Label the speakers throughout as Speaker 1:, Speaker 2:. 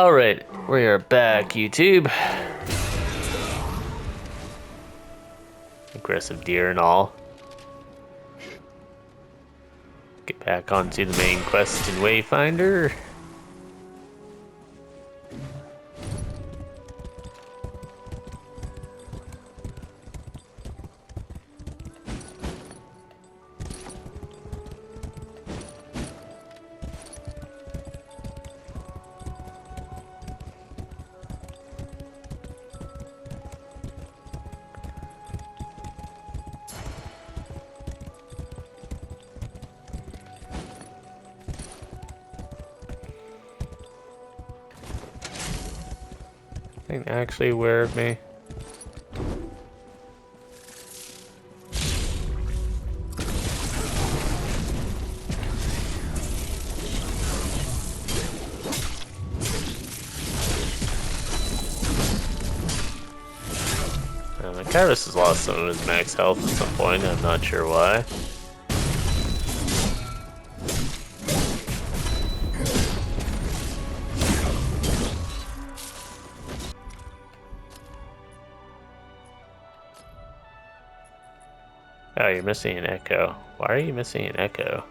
Speaker 1: Alright, we are back, YouTube. Aggressive deer and all. Get back onto the main quest in Wayfinder. Thing actually aware of me. Kyrus has lost some of his max health at some point, I'm not sure why. Oh, you're missing an echo. Why are you missing an echo?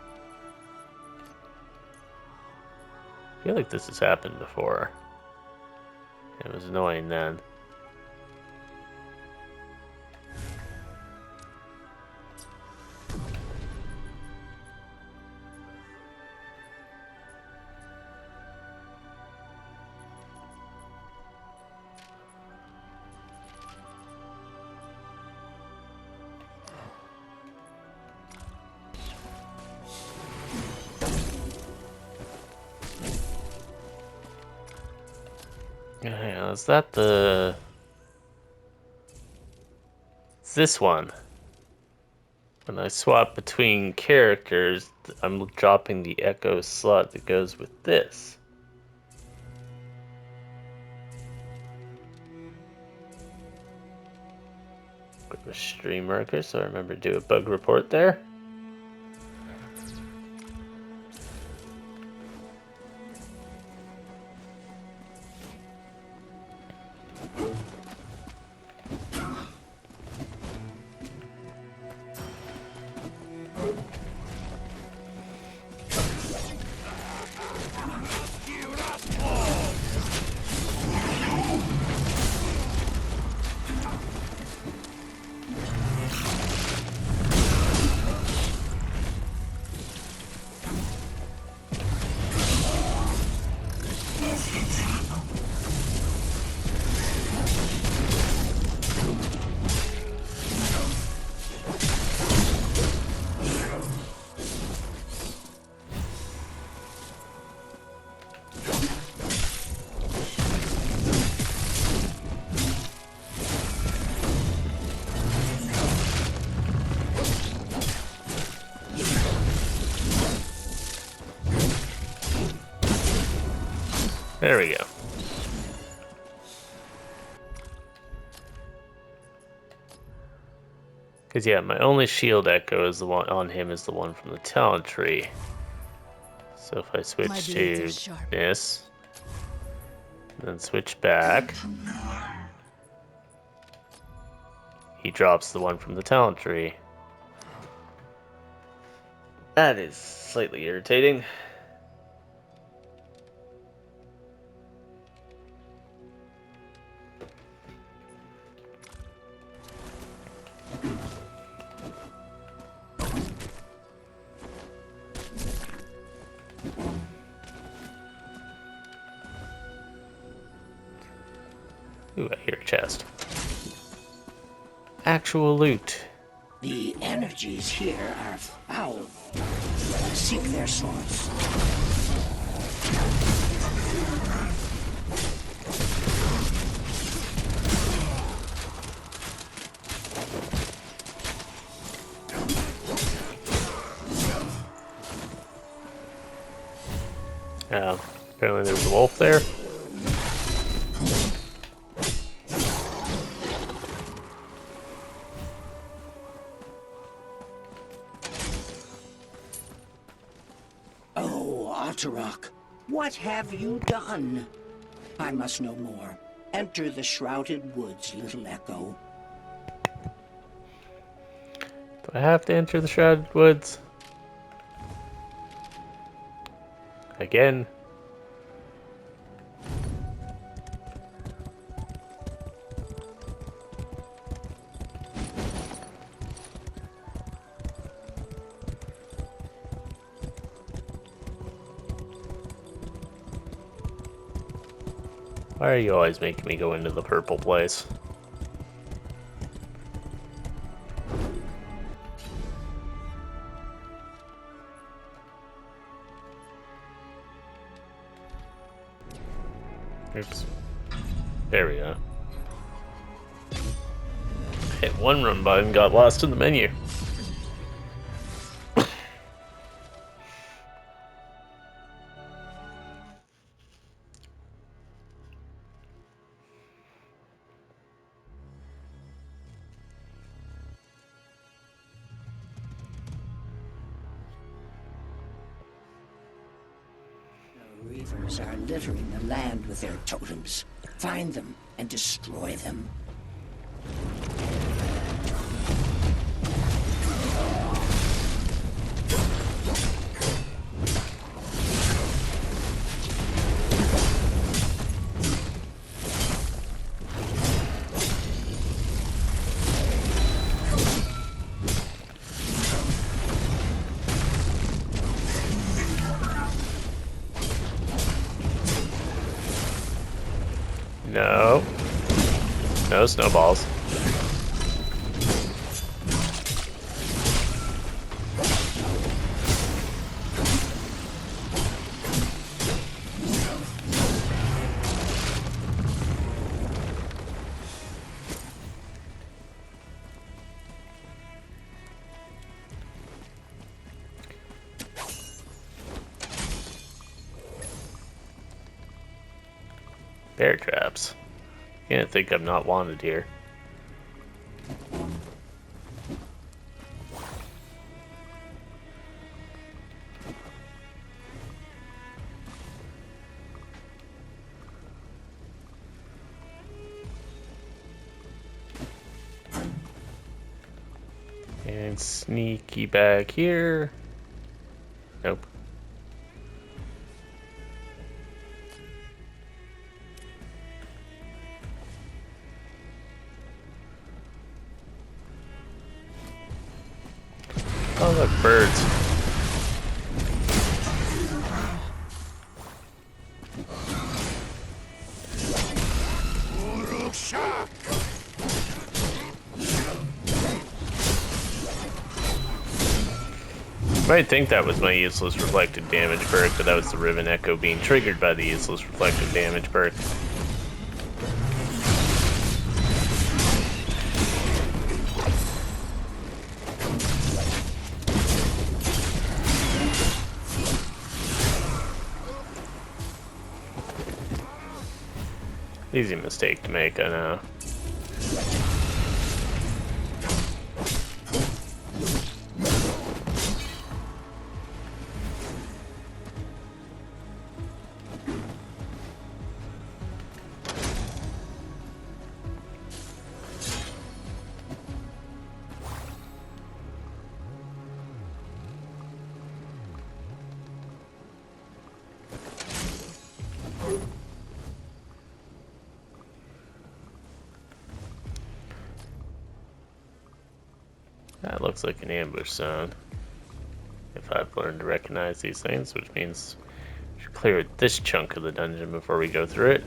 Speaker 1: I feel like this has happened before. It was annoying then. Yeah, is that the... It's this one. When I swap between characters, I'm dropping the echo slot that goes with this. Quick a stream marker so I remember to do a bug report there. There we go. Because yeah, my only shield echo is the one on him is the one from the talent tree. So if I switch to this, then switch back, he drops the one from the talent tree. That is slightly irritating. Ooh, I hear a chest. Actual loot.
Speaker 2: The energies here are foul. Seek their source.
Speaker 1: Apparently there's a wolf there.
Speaker 2: Oh, Otterrock, what have you done? I must know more. Enter the shrouded woods, little echo.
Speaker 1: Do I have to enter the Shrouded Woods? Again? Why are you always making me go into the purple place? Oops. There we go. Hit one run button, got lost in the menu.
Speaker 2: The Reavers are littering the land with their totems. Find them and destroy them.
Speaker 1: No. No snowballs. Bear traps. Can't think I'm not wanted here. And sneaky back here. Nope. Oh, look, birds. You might think that was my useless reflected damage perk, but that was the Riven Echo being triggered by the useless reflected damage perk. Easy mistake to make, I know. That looks like an ambush zone. If I've learned to recognize these things, which means we should clear this chunk of the dungeon before we go through it.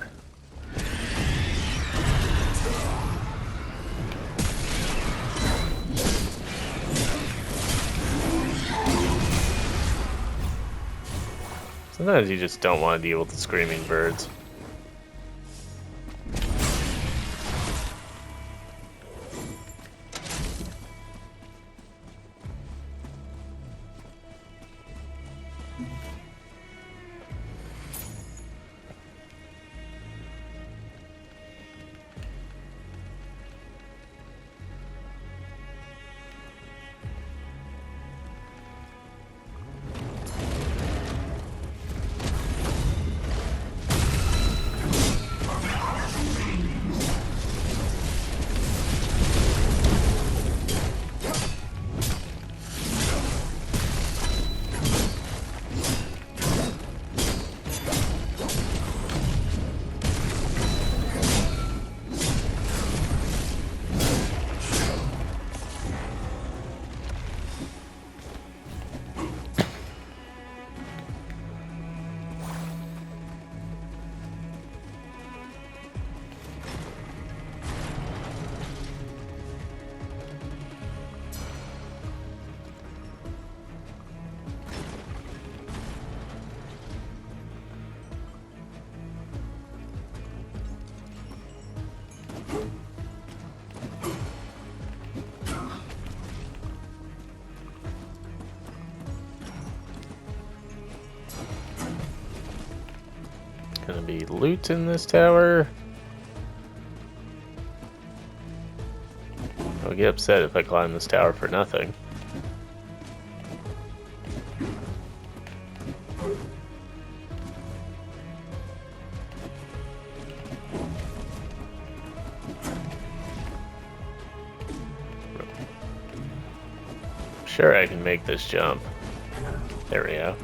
Speaker 1: Sometimes you just don't want to deal with the screaming birds. Gonna be loot in this tower. I'll get upset if I climb this tower for nothing. Sure, I can make this jump. There we go.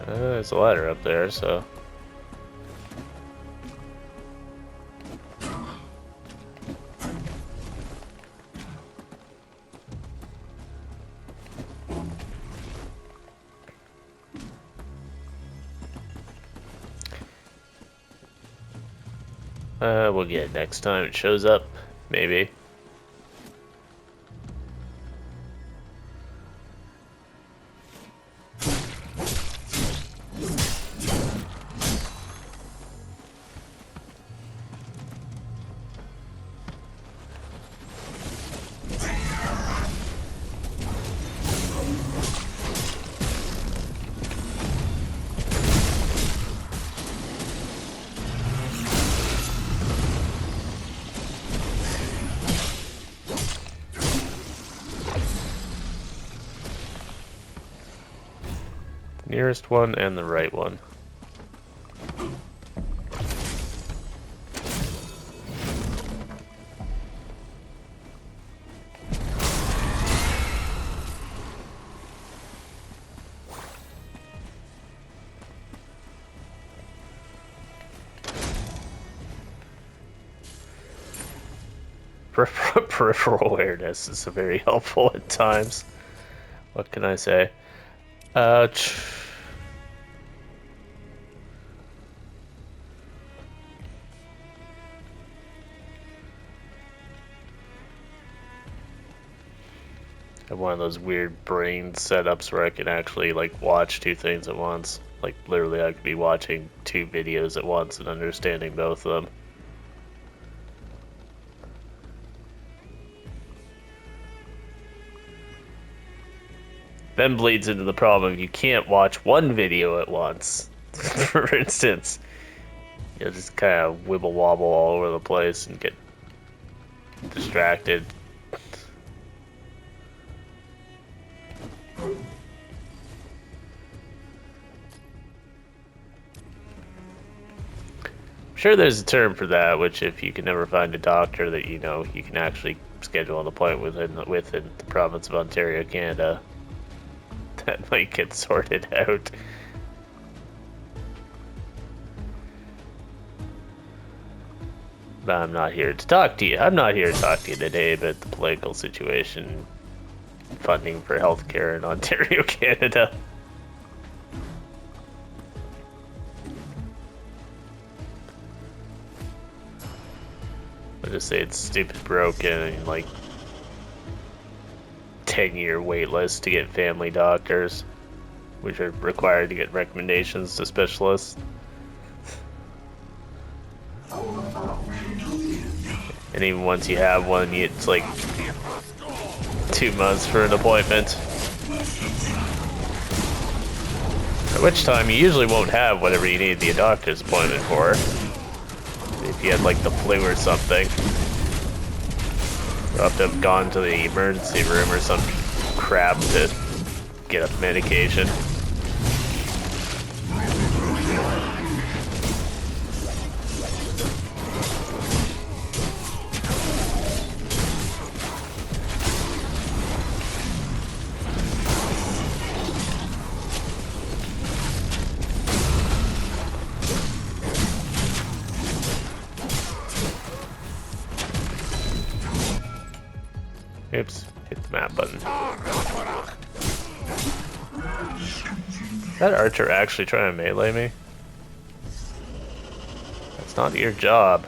Speaker 1: There's a ladder up there, so... we'll get it next time it shows up, maybe. Nearest one and the right one. Peripheral awareness is very helpful at times. What can I say? I have one of those weird brain setups where I can actually like watch two things at once. Like literally I could be watching two videos at once and understanding both of them. Then bleeds into the problem you can't watch one video at once. For instance, you'll just kind of wibble wobble all over the place and get distracted. Sure, there's a term for that, which if you can never find a doctor that you know you can actually schedule an appointment within the province of Ontario, Canada, that might get sorted out. But I'm not here to talk to you. I'm not here to talk to you today about the political situation, funding for healthcare in Ontario, Canada. I'll just say it's stupid broken and like 10-year wait list to get family doctors, which are required to get recommendations to specialists. And even once you have one, it's like 2 months for an appointment. At which time you usually won't have whatever you need the doctor's appointment for. If you had like the flu or something, you'll have to have gone to the emergency room or some crap to get a medication. Oops, hit the map button. Is that archer actually trying to melee me? That's not your job.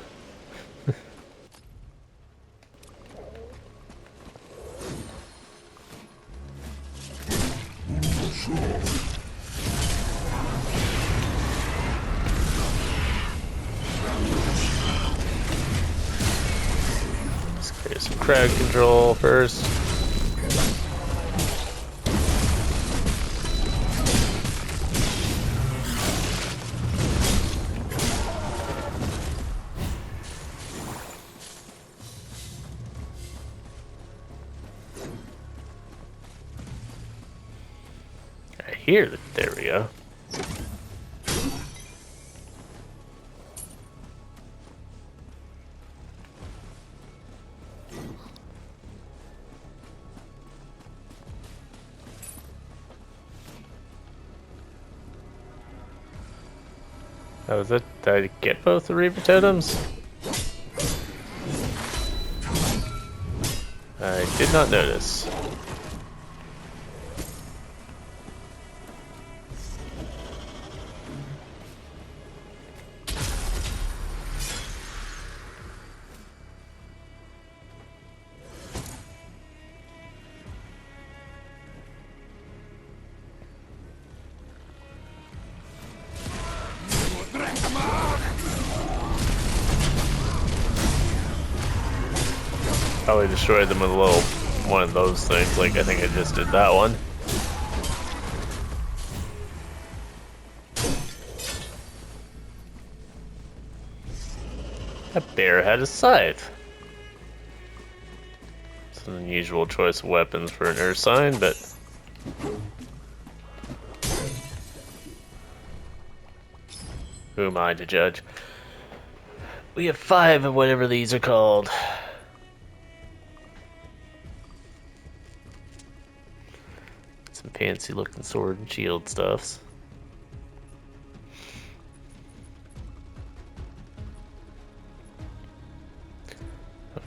Speaker 1: Let's create some crowd control first. here. There we go. That was it? Did I get both the Reaper totems? I did not notice. Probably destroyed them with a little one of those things, like I think I just did that one. That bear had a scythe. It's an unusual choice of weapons for an earth sign, but who am I to judge? We have 5 of whatever these are called. Some fancy looking sword and shield stuffs.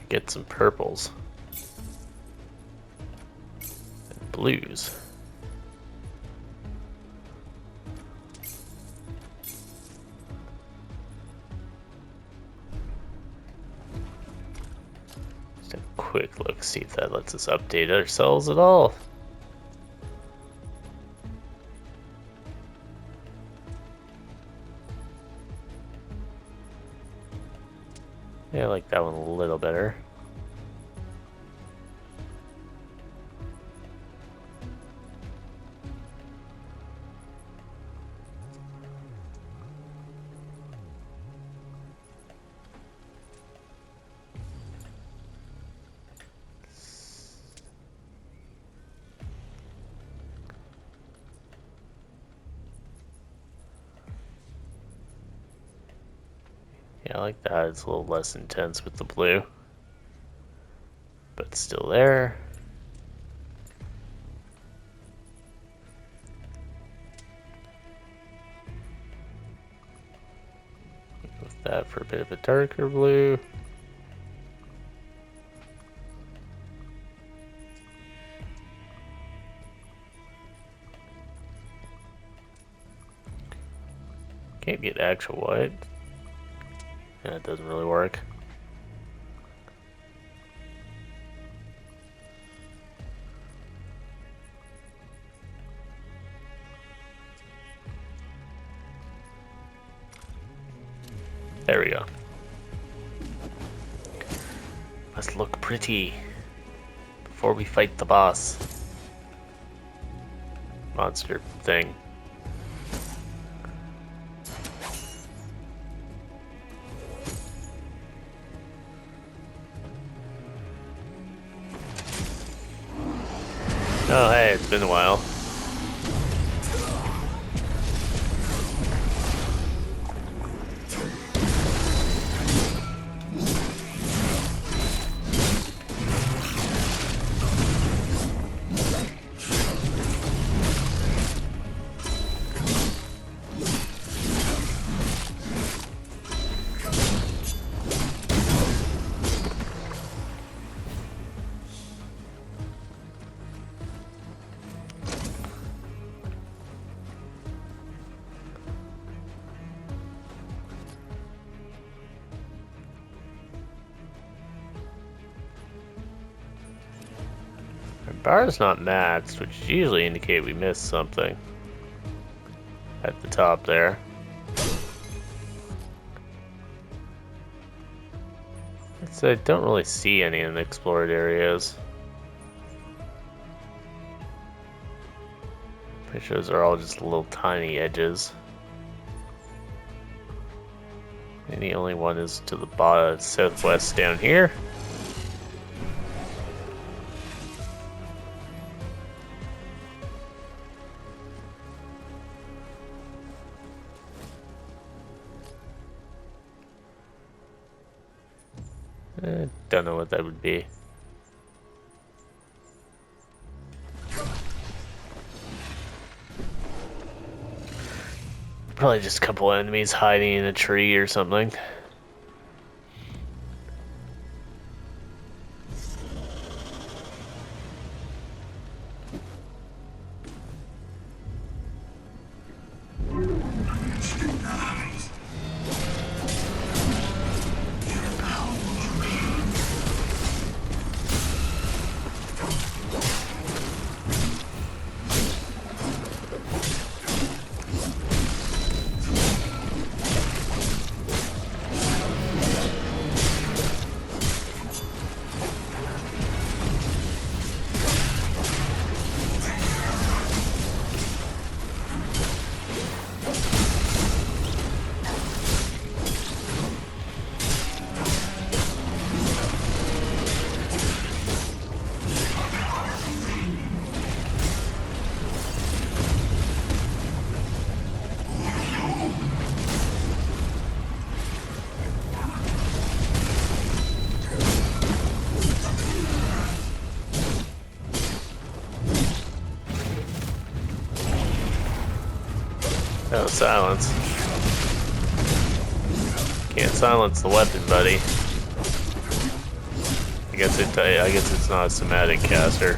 Speaker 1: Get some purples and blues. Just a quick look, see if that lets us update ourselves at all. Yeah, I like that one a little better. Yeah, I like that. It's a little less intense with the blue, but still there. With that for a bit of a darker blue. Can't get actual white. Yeah, it doesn't really work. There we go. Must look pretty before we fight the boss. Monster thing. Oh hey, it's been a while. Bar's not matched, which usually indicate we missed something at the top there. So I don't really see any in the explored areas. Pretty sure those are all just little tiny edges. And the only one is to the bottom, southwest down here. Don't know what that would be. Probably just a couple enemies hiding in a tree or something. Oh, silence. Can't silence the weapon, buddy. I guess it's not a somatic caster.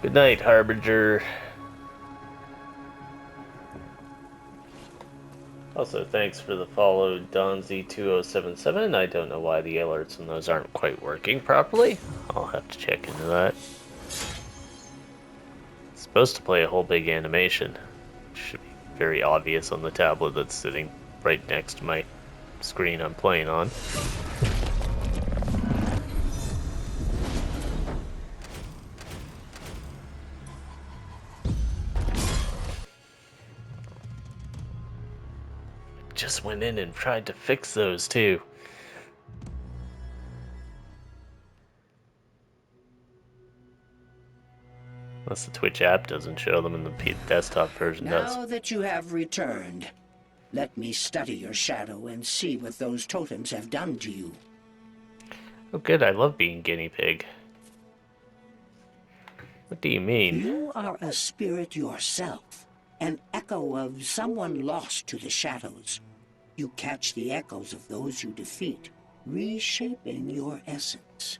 Speaker 1: Good night, Harbinger. Also, thanks for the follow, Donzy2077. I don't know why the alerts on those aren't quite working properly. I'll have to check into that. It's supposed to play a whole big animation. Should be very obvious on the tablet that's sitting right next to my screen I'm playing on. Just went in and tried to fix those too. Unless the Twitch app doesn't show them and the desktop version does.
Speaker 2: Now that you have returned, let me study your shadow and see what those totems have done to you.
Speaker 1: Oh good, I love being guinea pig. What do you mean?
Speaker 2: You are a spirit yourself, an echo of someone lost to the shadows. You catch the echoes of those you defeat, reshaping your essence.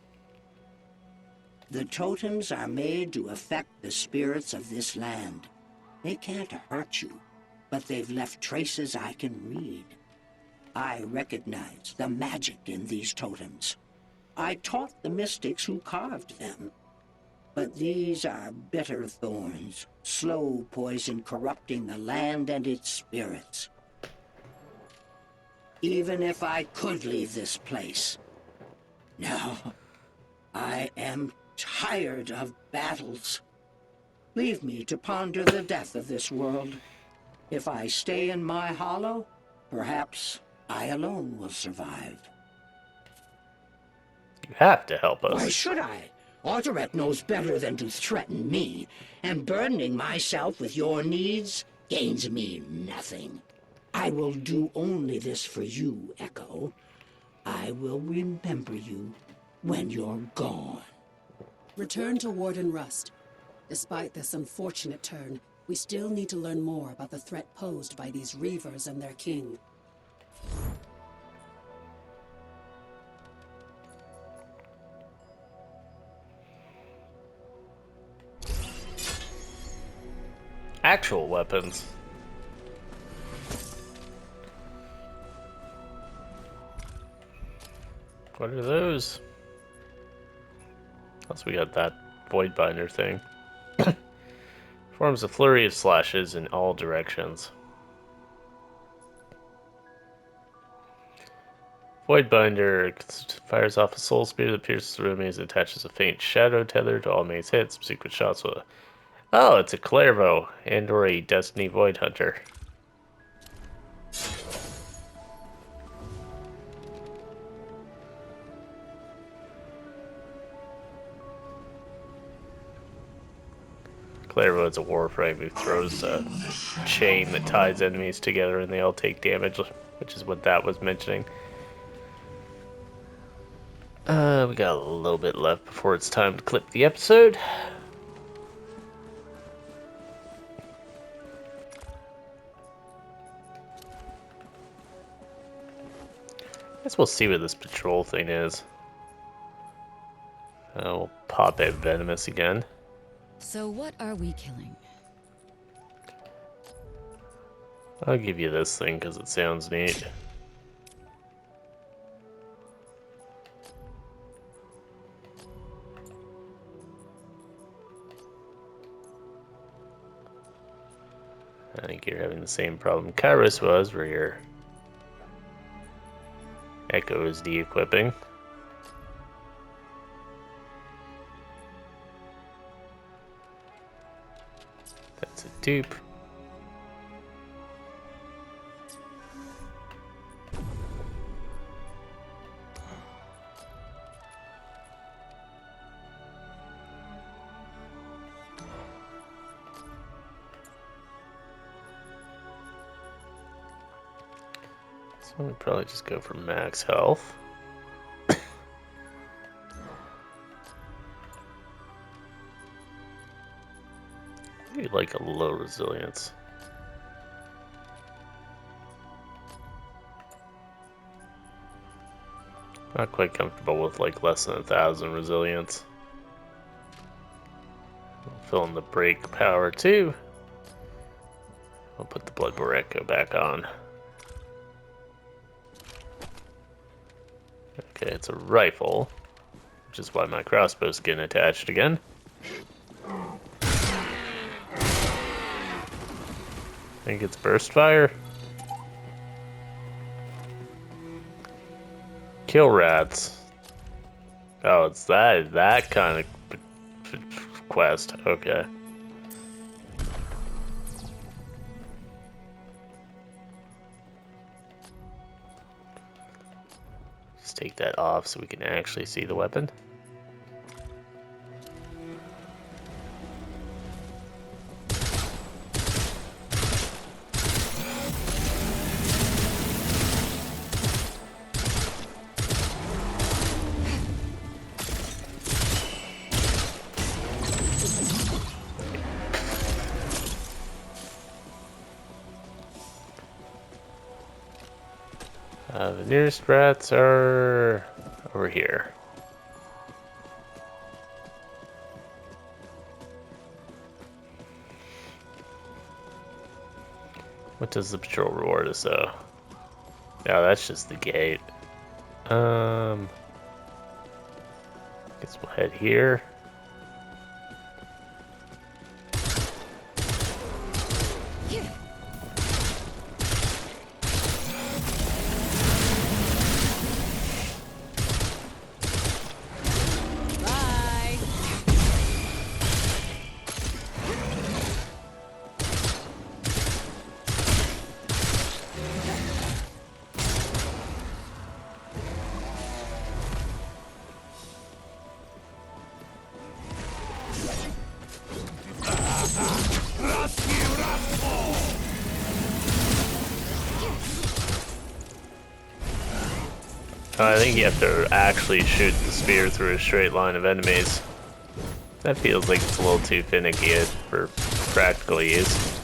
Speaker 2: The totems are made to affect the spirits of this land. They can't hurt you, but they've left traces I can read. I recognize the magic in these totems. I taught the mystics who carved them. But these are bitter thorns, slow poison corrupting the land and its spirits. Even if I could leave this place. No, I am tired of battles. Leave me to ponder the death of this world. If I stay in my hollow, perhaps I alone will survive.
Speaker 1: You have to help us.
Speaker 2: Why should I? Autoret knows better than to threaten me, and burdening myself with your needs gains me nothing. I will do only this for you, Echo. I will remember you when you're gone.
Speaker 3: Return to Warden Rust. Despite this unfortunate turn, we still need to learn more about the threat posed by these Reavers and their king.
Speaker 1: Actual weapons. What are those? Plus we got that Voidbinder thing. Forms a flurry of slashes in all directions. Voidbinder fires off a soul spear that pierces through enemies and attaches a faint shadow tether to all mates hits. Secret shots will... Oh, it's a Clairvo and or a Destiny Void Hunter. Clairvo is a warframe who throws a chain that ties enemies together and they all take damage, which is what that was mentioning. We got a little bit left before it's time to clip the episode. Guess we'll see what this patrol thing is. We'll pop at Venomous again.
Speaker 4: So what are we killing?
Speaker 1: I'll give you this thing because it sounds neat. I think you're having the same problem Kairos was, where your Echo is de-equipping. That's a dupe. So we'd probably just go for max health. Maybe like a low resilience. Not quite comfortable with like less than 1,000 resilience. We'll fill in the break power too. We'll put the Bloodbore Echo back on. Okay, it's a rifle, which is why my crossbow's getting attached again. I think it's burst fire. Kill rats. Oh, it's that kind of quest. Okay. Just take that off so we can actually see the weapon. The nearest rats are over here. What does the patrol reward us though? No, that's just the gate. Guess we'll head here.
Speaker 4: Bye!
Speaker 1: I think you have to actually shoot the spear through a straight line of enemies. That feels like it's a little too finicky for practical use.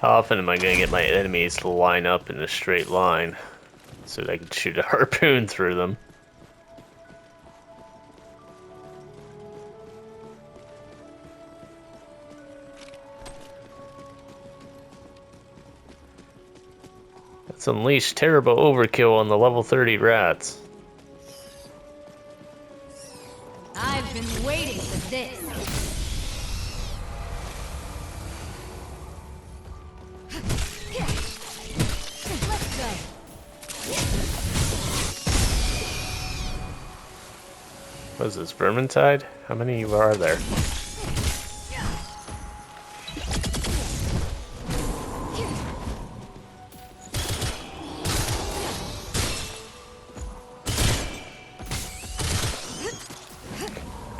Speaker 1: How often am I going to get my enemies to line up in a straight line so that I can shoot a harpoon through them? Let's unleash terrible overkill on the level 30 rats.
Speaker 4: I've been waiting for this. Let's go.
Speaker 1: What is this, Vermintide? How many are there?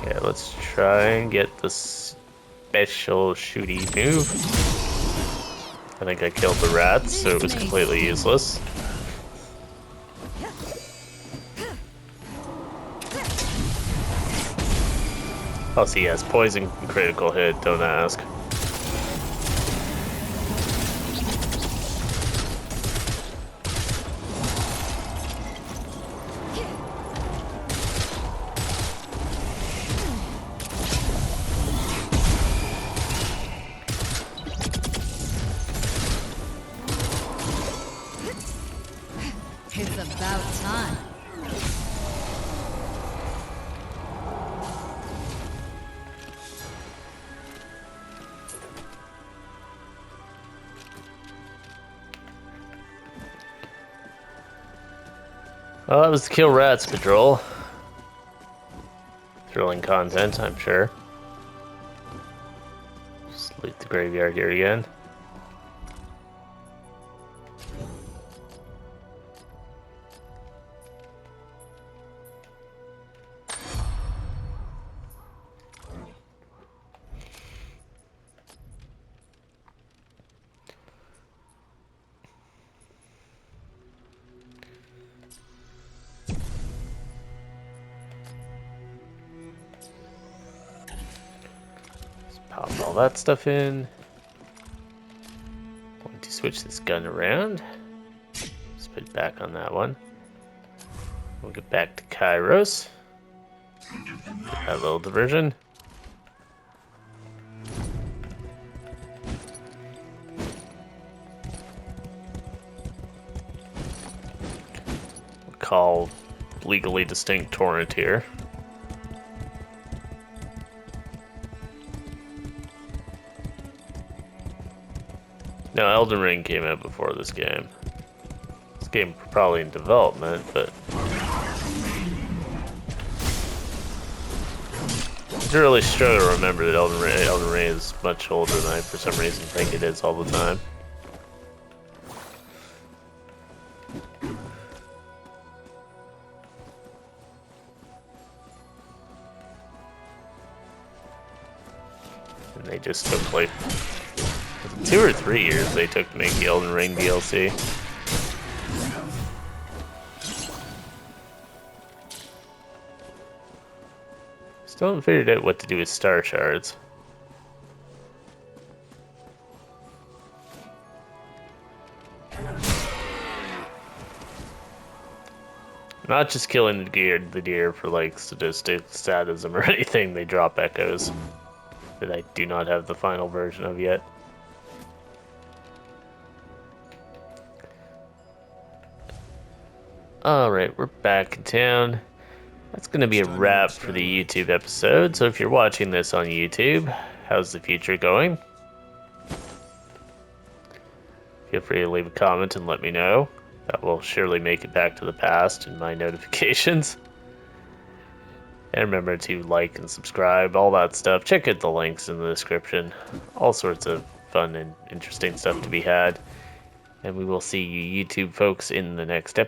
Speaker 1: Okay, let's try and get the special shooty move. I think I killed the rats, so it was completely useless. Plus he has poison critical hit, don't ask.
Speaker 4: It's about time.
Speaker 1: Well, that was the Kill Rats patrol. Thrilling content, I'm sure. Just loot the graveyard here again. Pop all that stuff in. Going to switch this gun around. Let's put it back on that one. We'll get back to Kairos. That little diversion. We'll call legally distinct torrent here. No, Elden Ring came out before this game. This game probably in development, but I really struggle to remember that Elden Ring is much older than I, for some reason, think it is all the time. And they just took like 2 or 3 years they took to make the Elden Ring DLC. Still haven't figured out what to do with star shards. Not just killing the deer for like sadistic sadism or anything, they drop echoes that I do not have the final version of yet. Alright, we're back in town. That's going to be a wrap for the YouTube episode, so if you're watching this on YouTube, how's the future going? Feel free to leave a comment and let me know. That will surely make it back to the past in my notifications. And remember to like and subscribe, all that stuff. Check out the links in the description. All sorts of fun and interesting stuff to be had. And we will see you YouTube folks in the next episode.